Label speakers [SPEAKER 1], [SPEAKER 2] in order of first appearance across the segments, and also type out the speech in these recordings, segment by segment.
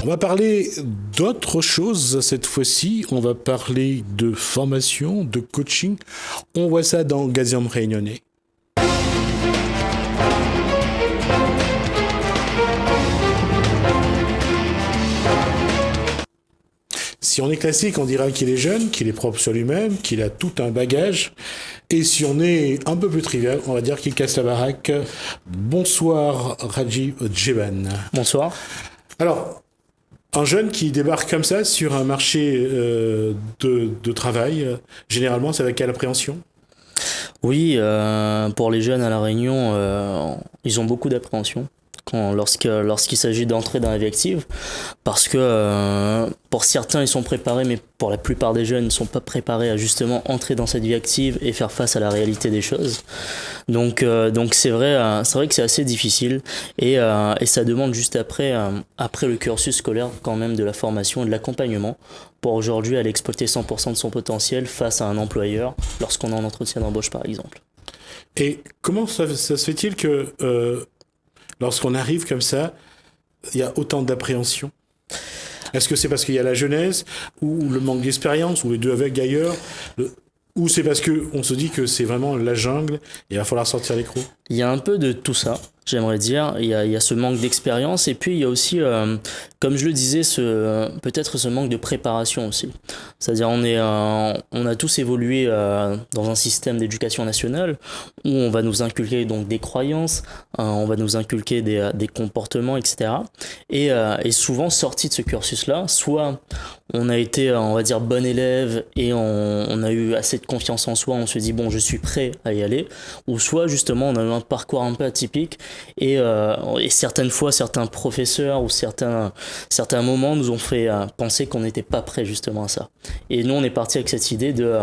[SPEAKER 1] On va parler d'autre chose cette fois-ci. On va parler de formation, de coaching. On voit ça dans Gaziam Réunionnais. Si on est classique, on dira qu'il est jeune, qu'il est propre sur lui-même, qu'il a tout un bagage. Et si on est un peu plus trivial, on va dire qu'il casse la baraque. Bonsoir, Rajiv Djeban.
[SPEAKER 2] Bonsoir.
[SPEAKER 1] Alors, un jeune qui débarque comme ça sur un marché de travail, généralement, c'est avec quelle appréhension ?
[SPEAKER 2] Oui, pour les jeunes à La Réunion, ils ont beaucoup d'appréhension lorsqu'il s'agit d'entrer dans la vie active, parce que pour certains ils sont préparés, mais pour la plupart des jeunes ils ne sont pas préparés à justement entrer dans cette vie active et faire face à la réalité des choses. Donc c'est vrai que c'est assez difficile et ça demande juste après le cursus scolaire quand même de la formation et de l'accompagnement pour aujourd'hui aller exploiter 100% de son potentiel face à un employeur lorsqu'on est en entretien d'embauche par exemple.
[SPEAKER 1] Et comment ça se fait-il que lorsqu'on arrive comme ça, il y a autant d'appréhension ? Est-ce que c'est parce qu'il y a la jeunesse, ou le manque d'expérience, ou les deux avec d'ailleurs, ou c'est parce qu'on se dit que c'est vraiment la jungle et il va falloir sortir les crocs ?
[SPEAKER 2] Il y a un peu de tout ça, j'aimerais dire. Il y a ce manque d'expérience et puis il y a aussi, comme je le disais, peut-être ce manque de préparation aussi. C'est-à-dire on a tous évolué dans un système d'éducation nationale où on va nous inculquer donc des croyances, on va nous inculquer des comportements, etc. Et souvent sorti de ce cursus-là, soit on a été, on va dire, bon élève et on a eu assez de confiance en soi, on se dit bon je suis prêt à y aller, ou soit justement on a eu un parcours un peu atypique et certaines fois certains professeurs ou certains moments nous ont fait penser qu'on n'était pas prêt justement à ça. Et nous on est parti avec cette idée de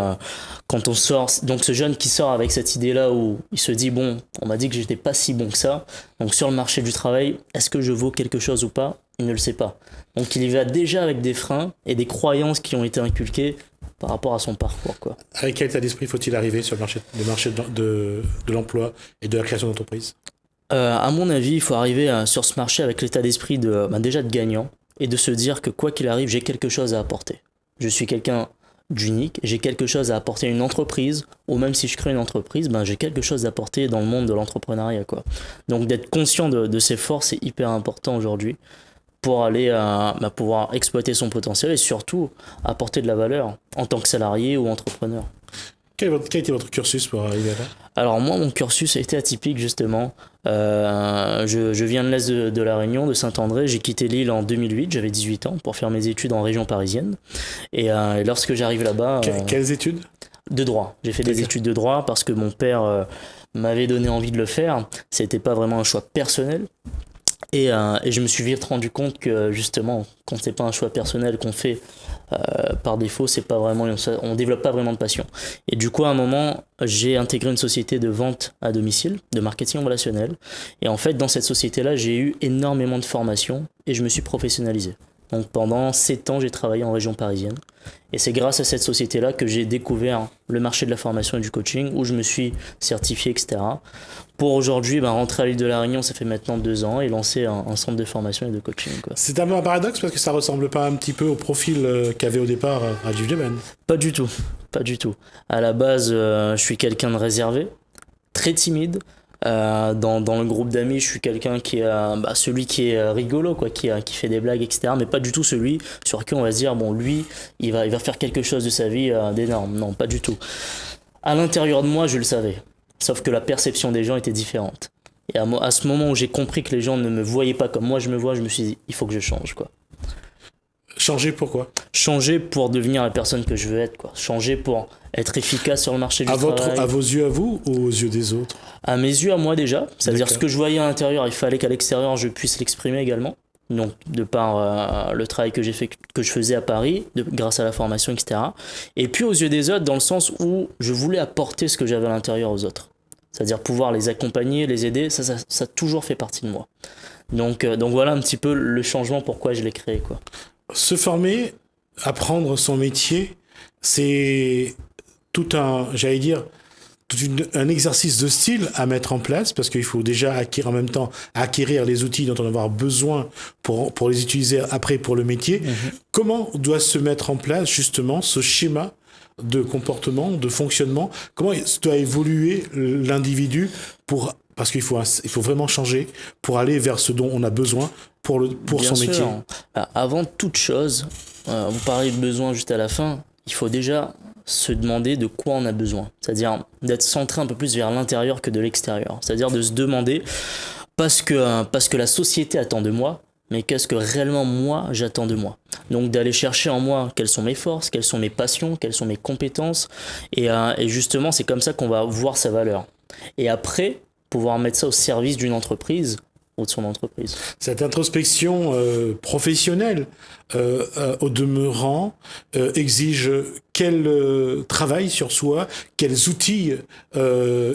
[SPEAKER 2] quand on sort, donc ce jeune qui sort avec cette idée là où il se dit bon on m'a dit que j'étais pas si bon que ça, donc sur le marché du travail est-ce que je vaux quelque chose ou pas, il ne le sait pas. Donc il y va déjà avec des freins et des croyances qui ont été inculquées par rapport à son parcours, quoi.
[SPEAKER 1] Avec quel état d'esprit faut-il arriver sur le marché de l'emploi et de la création d'entreprise ?
[SPEAKER 2] À mon avis, il faut arriver sur ce marché avec l'état d'esprit déjà de gagnant et de se dire que quoi qu'il arrive, j'ai quelque chose à apporter. Je suis quelqu'un d'unique, j'ai quelque chose à apporter à une entreprise, ou même si je crée une entreprise, j'ai quelque chose à apporter dans le monde de l'entrepreneuriat, quoi. Donc d'être conscient de ses forces, c'est hyper important aujourd'hui pour aller pouvoir exploiter son potentiel et surtout apporter de la valeur en tant que salarié ou entrepreneur.
[SPEAKER 1] Quel a été votre cursus pour arriver là ?
[SPEAKER 2] Alors moi, mon cursus a été atypique justement. Je viens de l'Est de La Réunion, de Saint-André. J'ai quitté l'île en 2008, j'avais 18 ans, pour faire mes études en région parisienne. Et lorsque j'arrive là-bas...
[SPEAKER 1] Quelles études ?
[SPEAKER 2] De droit. J'ai fait des études de droit parce que mon père m'avait donné envie de le faire. C'était pas vraiment un choix personnel. Et je me suis vite rendu compte que justement, quand c'est pas un choix personnel qu'on fait par défaut, c'est pas vraiment, on développe pas vraiment de passion. Et du coup, à un moment, j'ai intégré une société de vente à domicile, de marketing relationnel. Et en fait, dans cette société-là, j'ai eu énormément de formations et je me suis professionnalisé. Donc pendant 7 ans, j'ai travaillé en région parisienne. Et c'est grâce à cette société-là que j'ai découvert le marché de la formation et du coaching, où je me suis certifié, etc. Pour aujourd'hui, rentrer à l'île de La Réunion, ça fait maintenant 2 ans, et lancer un centre de formation et de coaching, quoi.
[SPEAKER 1] C'est un peu un paradoxe parce que ça ressemble pas un petit peu au profil qu'avait au départ Rajiv Djeban.
[SPEAKER 2] Pas du tout, pas du tout. À la base, je suis quelqu'un de réservé, très timide. Dans le groupe d'amis, je suis quelqu'un qui est celui qui est rigolo, quoi, qui fait des blagues, etc. Mais pas du tout celui sur qui on va se dire bon, lui, il va faire quelque chose de sa vie d'énorme. Non, pas du tout. À l'intérieur de moi, je le savais. Sauf que la perception des gens était différente. Et à ce moment où j'ai compris que les gens ne me voyaient pas comme moi je me vois, je me suis dit il faut que je change, quoi.
[SPEAKER 1] Changer pourquoi ?
[SPEAKER 2] Changer pour devenir la personne que je veux être, quoi. Changer pour être efficace sur le marché du travail.
[SPEAKER 1] À vos yeux à vous ou aux yeux des autres ?
[SPEAKER 2] À mes yeux à moi déjà. C'est-à-dire
[SPEAKER 1] D'accord.
[SPEAKER 2] ce que je voyais à l'intérieur, il fallait qu'à l'extérieur je puisse l'exprimer également. Donc de par le travail que je faisais à Paris, grâce à la formation, etc. Et puis aux yeux des autres, dans le sens où je voulais apporter ce que j'avais à l'intérieur aux autres. C'est-à-dire pouvoir les accompagner, les aider, ça a toujours fait partie de moi. Donc voilà un petit peu le changement pourquoi je l'ai créé, quoi.
[SPEAKER 1] Se former, apprendre son métier, c'est tout un, j'allais dire, un exercice de style à mettre en place, parce qu'il faut déjà en même temps acquérir les outils dont on va avoir besoin pour les utiliser après pour le métier. Comment doit se mettre en place justement ce schéma de comportement, de fonctionnement? Comment doit évoluer l'individu parce qu'il faut vraiment changer pour aller vers ce dont on a besoin pour son métier.
[SPEAKER 2] Avant toute chose, vous parlez de besoin juste à la fin, il faut déjà se demander de quoi on a besoin. C'est-à-dire d'être centré un peu plus vers l'intérieur que de l'extérieur. C'est-à-dire de se demander, parce que la société attend de moi, mais qu'est-ce que réellement moi j'attends de moi. Donc d'aller chercher en moi quelles sont mes forces, quelles sont mes passions, quelles sont mes compétences. Et justement, c'est comme ça qu'on va voir sa valeur. Et après, pouvoir mettre ça au service d'une entreprise ou de son entreprise.
[SPEAKER 1] Cette introspection professionnelle, au demeurant, exige quel travail sur soi, quels outils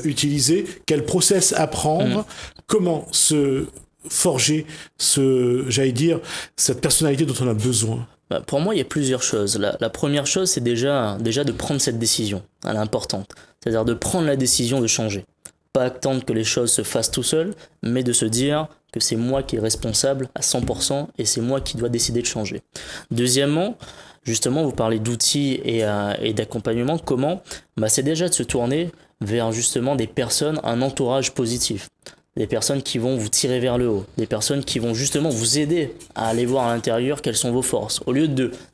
[SPEAKER 1] utiliser, quel process apprendre, comment se forger cette personnalité dont on a besoin.
[SPEAKER 2] Pour moi, il y a plusieurs choses. La première chose, c'est déjà de prendre cette décision. Elle est importante. C'est-à-dire de prendre la décision de changer. Pas attendre que les choses se fassent tout seul, mais de se dire que c'est moi qui est responsable à 100% et c'est moi qui dois décider de changer. Deuxièmement, justement, vous parlez d'outils et d'accompagnement. Comment ? C'est déjà de se tourner vers justement des personnes, un entourage positif. Des personnes qui vont vous tirer vers le haut, des personnes qui vont justement vous aider à aller voir à l'intérieur quelles sont vos forces, au lieu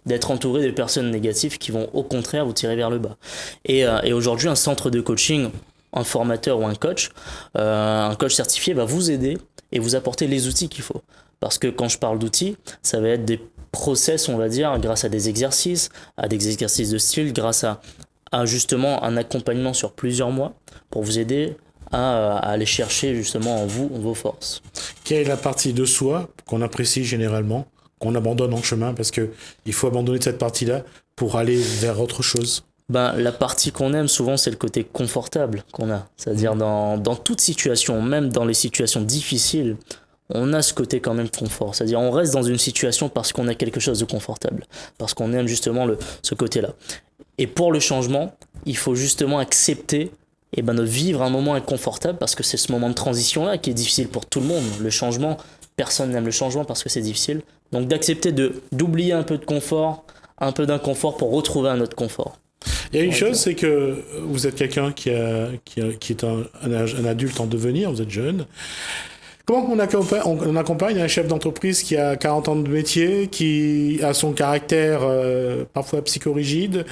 [SPEAKER 2] d'être entouré de personnes négatives qui vont au contraire vous tirer vers le bas. Et aujourd'hui, un centre de coaching, un formateur ou un coach certifié va vous aider et vous apporter les outils qu'il faut. Parce que quand je parle d'outils, ça va être des process, on va dire, grâce à des exercices de style, grâce à justement un accompagnement sur plusieurs mois pour vous aider à aller chercher justement en vous vos forces.
[SPEAKER 1] Quelle est la partie de soi qu'on apprécie généralement, qu'on abandonne en chemin, parce qu'il faut abandonner cette partie-là pour aller vers autre chose?
[SPEAKER 2] La partie qu'on aime souvent, c'est le côté confortable qu'on a. C'est-à-dire dans toute situation, même dans les situations difficiles, on a ce côté quand même confort. C'est-à-dire on reste dans une situation parce qu'on a quelque chose de confortable, parce qu'on aime justement ce côté-là. Et pour le changement, il faut justement accepter de vivre un moment inconfortable, parce que c'est ce moment de transition-là qui est difficile pour tout le monde. Le changement, personne n'aime le changement parce que c'est difficile. Donc d'accepter d'oublier un peu de confort, un peu d'inconfort pour retrouver un autre confort.
[SPEAKER 1] Il y a une chose, c'est que vous êtes quelqu'un qui est un adulte en devenir, vous êtes jeune. Comment on accompagne un chef d'entreprise qui a 40 ans de métier, qui a son caractère parfois psychorigide?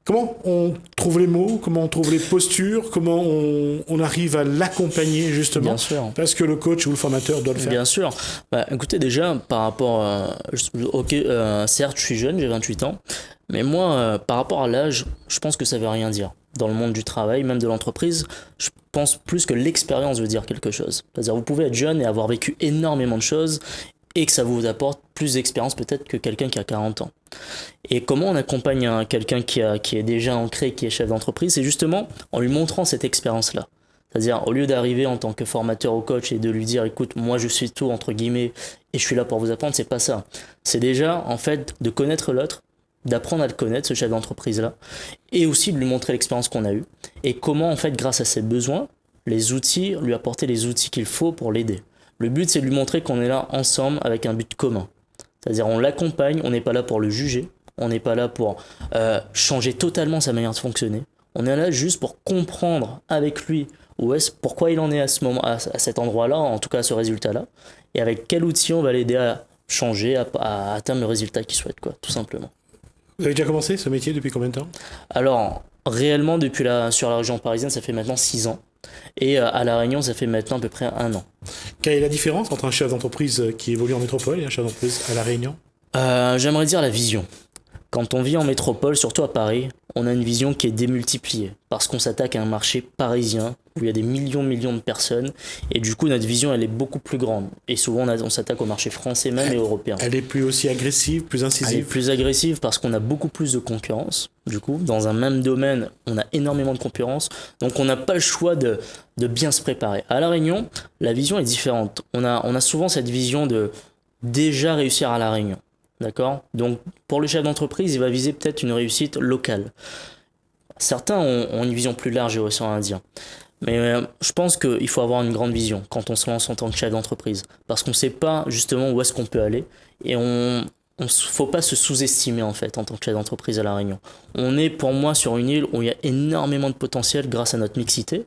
[SPEAKER 1] Comment on trouve les mots, comment on trouve les postures, comment on arrive à l'accompagner justement?
[SPEAKER 2] Bien sûr.
[SPEAKER 1] Parce que le coach ou le formateur doit le faire.
[SPEAKER 2] Bien sûr. Écoutez, déjà, par rapport certes, je suis jeune, j'ai 28 ans, mais moi, par rapport à l'âge, je pense que ça veut rien dire. Dans le monde du travail, même de l'entreprise, je pense plus que l'expérience veut dire quelque chose. C'est-à-dire, vous pouvez être jeune et avoir vécu énormément de choses et que ça vous apporte plus d'expérience peut-être que quelqu'un qui a 40 ans. Et comment on accompagne quelqu'un qui est déjà ancré, qui est chef d'entreprise? C'est justement en lui montrant cette expérience-là. C'est-à-dire, au lieu d'arriver en tant que formateur ou coach et de lui dire, écoute, moi je suis tout, entre guillemets, et je suis là pour vous apprendre, c'est pas ça. C'est déjà, en fait, de connaître l'autre, d'apprendre à le connaître, ce chef d'entreprise-là, et aussi de lui montrer l'expérience qu'on a eue, et comment, en fait, grâce à ses besoins, lui apporter les outils qu'il faut pour l'aider. Le but, c'est de lui montrer qu'on est là ensemble avec un but commun. C'est-à-dire, on l'accompagne, on n'est pas là pour le juger, on n'est pas là pour changer totalement sa manière de fonctionner. On est là juste pour comprendre avec lui pourquoi il en est à ce moment, à cet endroit-là, en tout cas à ce résultat-là, et avec quel outil on va l'aider à changer, à atteindre le résultat qu'il souhaite, tout simplement.
[SPEAKER 1] Vous avez déjà commencé ce métier depuis combien de temps?
[SPEAKER 2] Alors, réellement, sur la région parisienne, ça fait maintenant 6 ans. Et à La Réunion, ça fait maintenant à peu près 1 an.
[SPEAKER 1] Quelle est la différence entre un chef d'entreprise qui évolue en métropole et un chef d'entreprise à La Réunion?
[SPEAKER 2] J'aimerais dire la vision. Quand on vit en métropole, surtout à Paris, on a une vision qui est démultipliée parce qu'on s'attaque à un marché parisien où il y a des millions de personnes et du coup notre vision elle est beaucoup plus grande et souvent on s'attaque au marché français même et européen.
[SPEAKER 1] Elle est plus aussi agressive, plus incisive?
[SPEAKER 2] Elle est plus agressive parce qu'on a beaucoup plus de concurrence. Du coup, dans un même domaine, on a énormément de concurrence donc on n'a pas le choix de bien se préparer. À La Réunion, la vision est différente. On a souvent cette vision de déjà réussir à La Réunion. D'accord? Donc, pour le chef d'entreprise, il va viser peut-être une réussite locale. certains ont une vision plus large de l'océan Indien. Mais je pense qu'il faut avoir une grande vision quand on se lance en tant que chef d'entreprise. Parce qu'on ne sait pas justement où est-ce qu'on peut aller. Et faut pas se sous-estimer en fait en tant que chef d'entreprise à La Réunion. On est pour moi sur une île où il y a énormément de potentiel grâce à notre mixité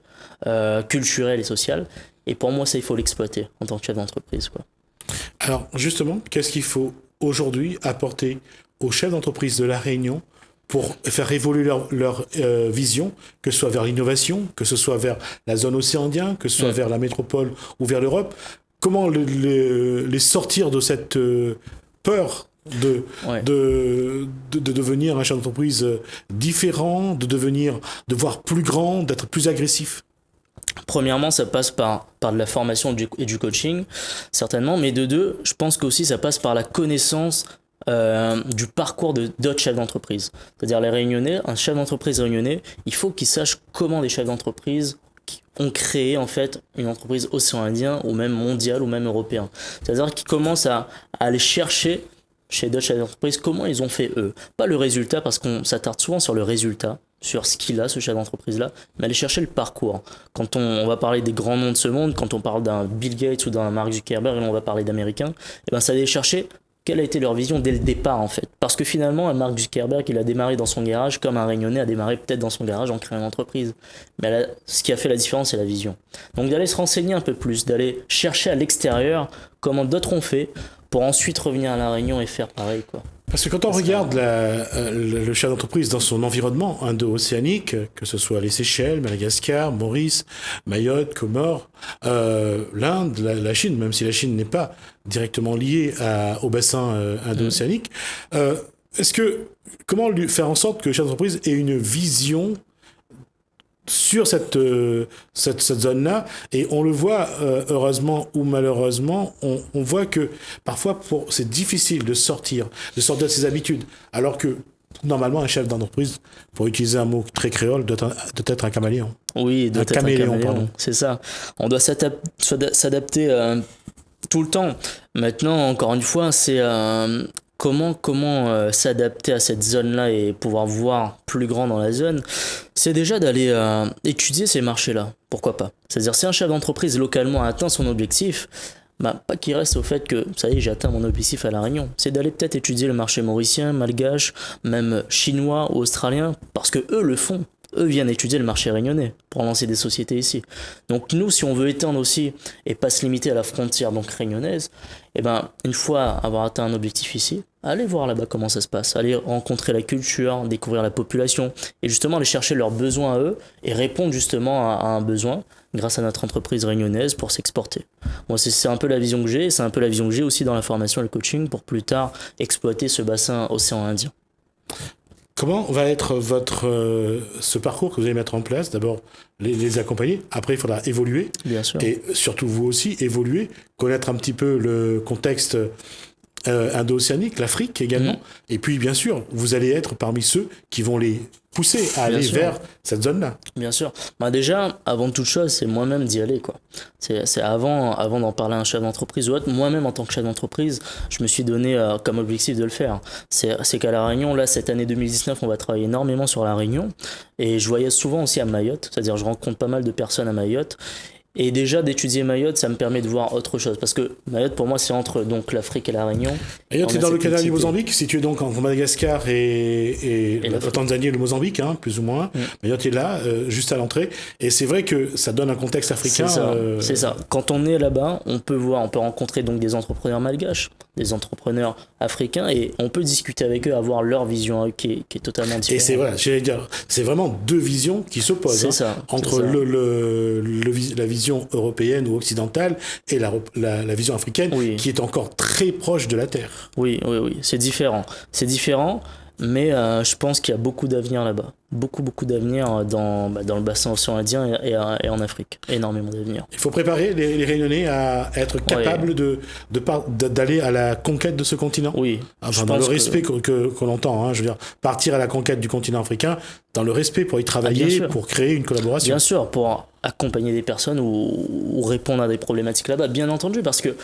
[SPEAKER 2] culturelle et sociale. Et pour moi, ça, il faut l'exploiter en tant que chef d'entreprise, quoi.
[SPEAKER 1] Alors, justement, qu'est-ce qu'il faut aujourd'hui apporter aux chefs d'entreprise de La Réunion pour faire évoluer leur vision, que ce soit vers l'innovation, que ce soit vers la zone océan Indien, que ce soit vers la métropole ou vers l'Europe? Comment les sortir de cette peur de devenir un chef d'entreprise différent, de voir plus grand, d'être plus agressif?
[SPEAKER 2] Premièrement, ça passe par de la formation et du coaching, certainement, mais de deux, je pense qu'aussi ça passe par la connaissance du parcours d'autres chefs d'entreprise. C'est-à-dire les Réunionnais, un chef d'entreprise réunionnais, il faut qu'il sache comment des chefs d'entreprise ont créé en fait une entreprise océan Indien ou même mondiale ou même européen. C'est-à-dire qu'ils commencent à aller chercher chez d'autres chefs d'entreprise comment ils ont fait eux. Pas le résultat, parce qu'on s'attarde souvent sur le résultat, sur ce qu'il a, ce chef d'entreprise-là, mais aller chercher le parcours. Quand on va parler des grands noms de ce monde, quand on parle d'un Bill Gates ou d'un Mark Zuckerberg, et là on va parler d'Américains, et ben ça aller chercher quelle a été leur vision dès le départ en fait. Parce que finalement, un Mark Zuckerberg, il a démarré dans son garage comme un Réunionnais a démarré peut-être dans son garage en créant une entreprise. Mais là, ce qui a fait la différence, c'est la vision. Donc d'aller se renseigner un peu plus, d'aller chercher à l'extérieur comment d'autres ont fait pour ensuite revenir à La Réunion et faire pareil, quoi.
[SPEAKER 1] Parce que quand on regarde le chef d'entreprise dans son environnement indo-océanique, que ce soit les Seychelles, Madagascar, Maurice, Mayotte, Comores, l'Inde, la Chine, même si la Chine n'est pas directement liée au bassin indo-océanique, comment lui faire en sorte que le chef d'entreprise ait une vision sur cette zone-là, et on le voit, heureusement ou malheureusement, on voit que parfois c'est difficile de sortir de ses habitudes, alors que normalement un chef d'entreprise, pour utiliser un mot très créole, doit être un caméléon.
[SPEAKER 2] Oui, doit être un caméléon, pardon. C'est ça. On doit s'adapter tout le temps. Maintenant, encore une fois, c'est comment s'adapter à cette zone-là et pouvoir voir plus grand dans la zone. C'est déjà d'aller étudier ces marchés-là. Pourquoi pas? C'est-à-dire, si un chef d'entreprise localement a atteint son objectif, pas qu'il reste au fait que, ça y est, j'ai atteint mon objectif à La Réunion. C'est d'aller peut-être étudier le marché mauricien, malgache, même chinois ou australien, parce que eux le font. Eux viennent étudier le marché réunionnais pour lancer des sociétés ici. Donc nous, si on veut étendre aussi et pas se limiter à la frontière donc réunionnaise, une fois avoir atteint un objectif ici, allez voir là-bas comment ça se passe, allez rencontrer la culture, découvrir la population et justement aller chercher leurs besoins à eux et répondre justement à un besoin grâce à notre entreprise réunionnaise pour s'exporter. Moi, c'est un peu la vision que j'ai, et c'est un peu la vision que j'ai aussi dans la formation et le coaching pour plus tard exploiter ce bassin océan Indien.
[SPEAKER 1] Comment va être ce parcours que vous allez mettre en place? D'abord, les accompagner. Après, il faudra évoluer.
[SPEAKER 2] Bien sûr.
[SPEAKER 1] Et surtout, vous aussi, évoluer, connaître un petit peu le contexte indo-océanique, l'Afrique également. Et puis, bien sûr, vous allez être parmi ceux qui vont les pousser à aller vers cette zone-là.
[SPEAKER 2] Bien sûr. Déjà, avant toute chose, c'est moi-même d'y aller, quoi. C'est avant d'en parler à un chef d'entreprise ou autre, moi-même en tant que chef d'entreprise, je me suis donné comme objectif de le faire. C'est qu'à La Réunion, là, cette année 2019, on va travailler énormément sur La Réunion. Et je voyage souvent aussi à Mayotte, c'est-à-dire je rencontre pas mal de personnes à Mayotte. Et déjà, d'étudier Mayotte, ça me permet de voir autre chose. Parce que Mayotte, pour moi, c'est entre donc, l'Afrique et La Réunion.
[SPEAKER 1] Mayotte est dans le canal du Mozambique, situé donc entre Madagascar et la Tanzanie et le Mozambique, plus ou moins. Mayotte est là, juste à l'entrée. Et c'est vrai que ça donne un contexte africain.
[SPEAKER 2] C'est ça. Quand on est là-bas, on peut rencontrer donc des entrepreneurs malgaches, des entrepreneurs africains, et on peut discuter avec eux, avoir leur vision à eux qui est totalement différente.
[SPEAKER 1] Et c'est vraiment deux visions qui s'opposent. Entre la vision européenne ou occidentale et la vision africaine, qui est encore très proche de la Terre.
[SPEAKER 2] Oui, c'est différent, mais je pense qu'il y a beaucoup d'avenir là-bas. Beaucoup d'avenir dans le bassin océan Indien et en Afrique. Énormément d'avenir.
[SPEAKER 1] Il faut préparer les Réunionnais à être capables d'aller à la conquête de ce continent.
[SPEAKER 2] Oui.
[SPEAKER 1] Dans le respect qu'on entend, je veux dire, partir à la conquête du continent africain, dans le respect pour y travailler, pour créer une collaboration.
[SPEAKER 2] Bien sûr, pour accompagner des personnes ou répondre à des problématiques là-bas, bien entendu, parce que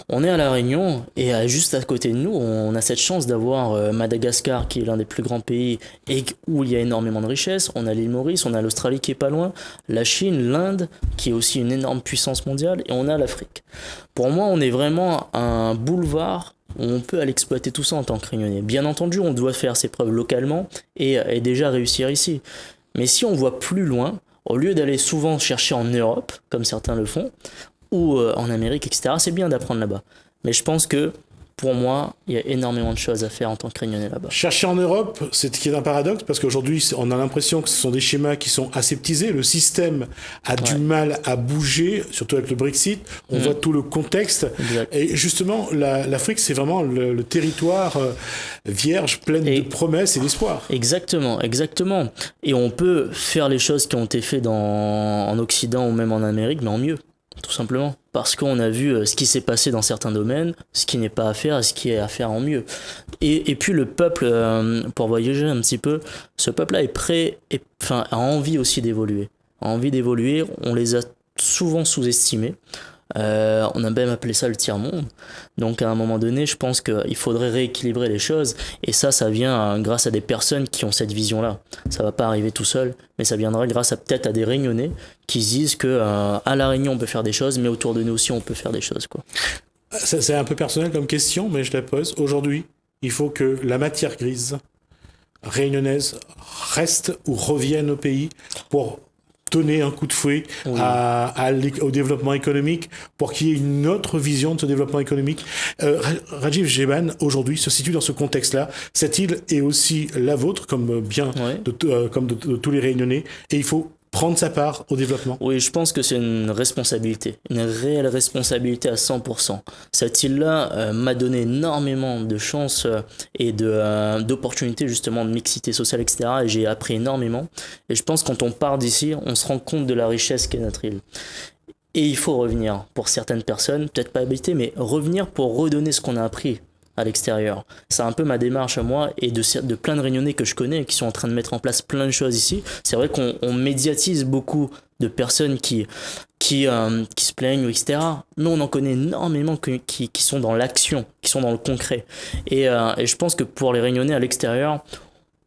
[SPEAKER 2] on est à La Réunion et juste à côté de nous, on a cette chance d'avoir Madagascar, qui est l'un des plus grands pays et où il y a énormément énormément de richesses. On a l'île Maurice, on a l'Australie qui est pas loin, la Chine, l'Inde, qui est aussi une énorme puissance mondiale, et on a l'Afrique. Pour moi, on est vraiment un boulevard où on peut aller exploiter tout ça en tant que Réunionnais. Bien entendu, on doit faire ses preuves localement et déjà réussir ici. Mais si on voit plus loin, au lieu d'aller souvent chercher en Europe, comme certains le font, ou en Amérique, etc., c'est bien d'apprendre là-bas. Mais je pense que, pour moi, il y a énormément de choses à faire en tant que Réunionnais là-bas.
[SPEAKER 1] Chercher en Europe, c'est ce qui est un paradoxe, parce qu'aujourd'hui, on a l'impression que ce sont des schémas qui sont aseptisés. Le système a du mal à bouger, surtout avec le Brexit. On voit tout le contexte.
[SPEAKER 2] Exact.
[SPEAKER 1] Et justement, l'Afrique, c'est vraiment le territoire vierge, plein de promesses et d'espoir.
[SPEAKER 2] Exactement. Et on peut faire les choses qui ont été faites en Occident ou même en Amérique, mais en mieux. Tout simplement. Parce qu'on a vu ce qui s'est passé dans certains domaines, ce qui n'est pas à faire et ce qui est à faire en mieux. Et puis le peuple, pour voyager un petit peu, ce peuple-là est prêt, a envie aussi d'évoluer. On les a souvent sous-estimés. On a même appelé ça le tiers-monde. Donc à un moment donné, je pense qu'il faudrait rééquilibrer les choses. Et ça vient grâce à des personnes qui ont cette vision-là. Ça va pas arriver tout seul, mais ça viendra grâce peut-être à des Réunionnais qui disent que à La Réunion on peut faire des choses, mais autour de nous aussi on peut faire des choses, quoi.
[SPEAKER 1] C'est un peu personnel comme question, mais je la pose. Aujourd'hui, il faut que la matière grise réunionnaise reste ou revienne au pays pour donner un coup de fouet au développement économique pour qu'il y ait une autre vision de ce développement économique. Rajiv Jeban, aujourd'hui, se situe dans ce contexte-là. Cette île est aussi la vôtre, comme de tous les Réunionnais, et il faut prendre sa part au développement.
[SPEAKER 2] Oui, je pense que c'est une responsabilité, une réelle responsabilité à 100%. Cette île-là m'a donné énormément de chances et d'opportunités justement de mixité sociale, etc. Et j'ai appris énormément. Et je pense que quand on part d'ici, on se rend compte de la richesse qu'est notre île. Et il faut revenir pour certaines personnes, peut-être pas habiter, mais revenir pour redonner ce qu'on a appris à l'extérieur. C'est un peu ma démarche à moi et de plein de Réunionnais que je connais qui sont en train de mettre en place plein de choses ici. C'est vrai qu'on médiatise beaucoup de personnes qui se plaignent, etc. Mais on en connaît énormément qui sont dans l'action, qui sont dans le concret. Et je pense que pour les Réunionnais à l'extérieur,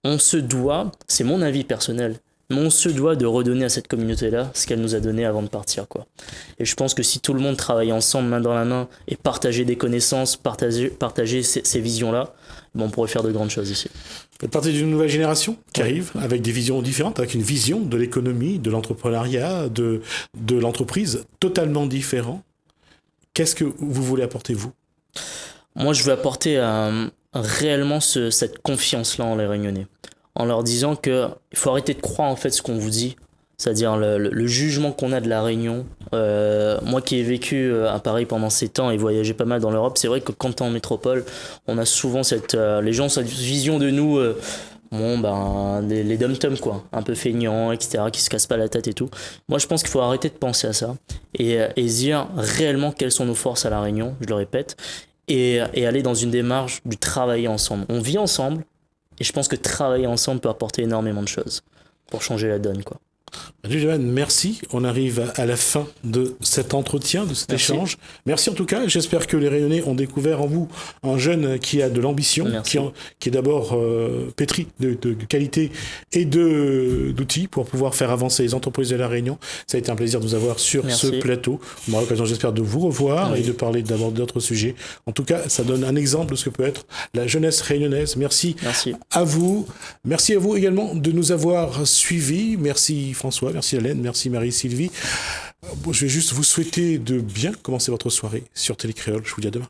[SPEAKER 2] on se doit, c'est mon avis personnel, mais on se doit de redonner à cette communauté-là ce qu'elle nous a donné avant de partir, quoi. Et je pense que si tout le monde travaille ensemble, main dans la main, et partager des connaissances, partager ces visions-là, on pourrait faire de grandes choses ici.
[SPEAKER 1] Vous faites partie d'une nouvelle génération qui arrive avec des visions différentes, avec une vision de l'économie, de l'entrepreneuriat, de l'entreprise totalement différente. Qu'est-ce que vous voulez apporter, vous ?
[SPEAKER 2] Moi, je veux apporter réellement cette confiance-là en les Réunionnais, en leur disant qu'il faut arrêter de croire en fait ce qu'on vous dit, c'est-à-dire le jugement qu'on a de la Réunion. Moi qui ai vécu à Paris pendant 7 ans et voyagé pas mal dans l'Europe, c'est vrai que quand t'es en métropole, on a souvent les gens ont cette vision de nous, les dom-toms quoi, un peu feignants, etc., qui se cassent pas la tête et tout. Moi je pense qu'il faut arrêter de penser à ça et dire réellement quelles sont nos forces à la Réunion, je le répète, et aller dans une démarche du travailler ensemble. On vit ensemble, et je pense que travailler ensemble peut apporter énormément de choses pour changer la donne, quoi.
[SPEAKER 1] Merci. On arrive à la fin de cet entretien, de cet échange. Merci en tout cas. J'espère que les Réunionnais ont découvert en vous un jeune qui a de l'ambition, qui est d'abord pétri de qualité et d'outils pour pouvoir faire avancer les entreprises de la Réunion. Ça a été un plaisir de vous avoir sur ce plateau. On aura l'occasion, j'espère, de vous revoir et de parler d'abord d'autres sujets. En tout cas, ça donne un exemple de ce que peut être la jeunesse réunionnaise. Merci à vous. Merci à vous également de nous avoir suivis. Merci François, merci Hélène, merci Marie-Sylvie. Je vais juste vous souhaiter de bien commencer votre soirée sur Télécréole. Je vous dis à demain.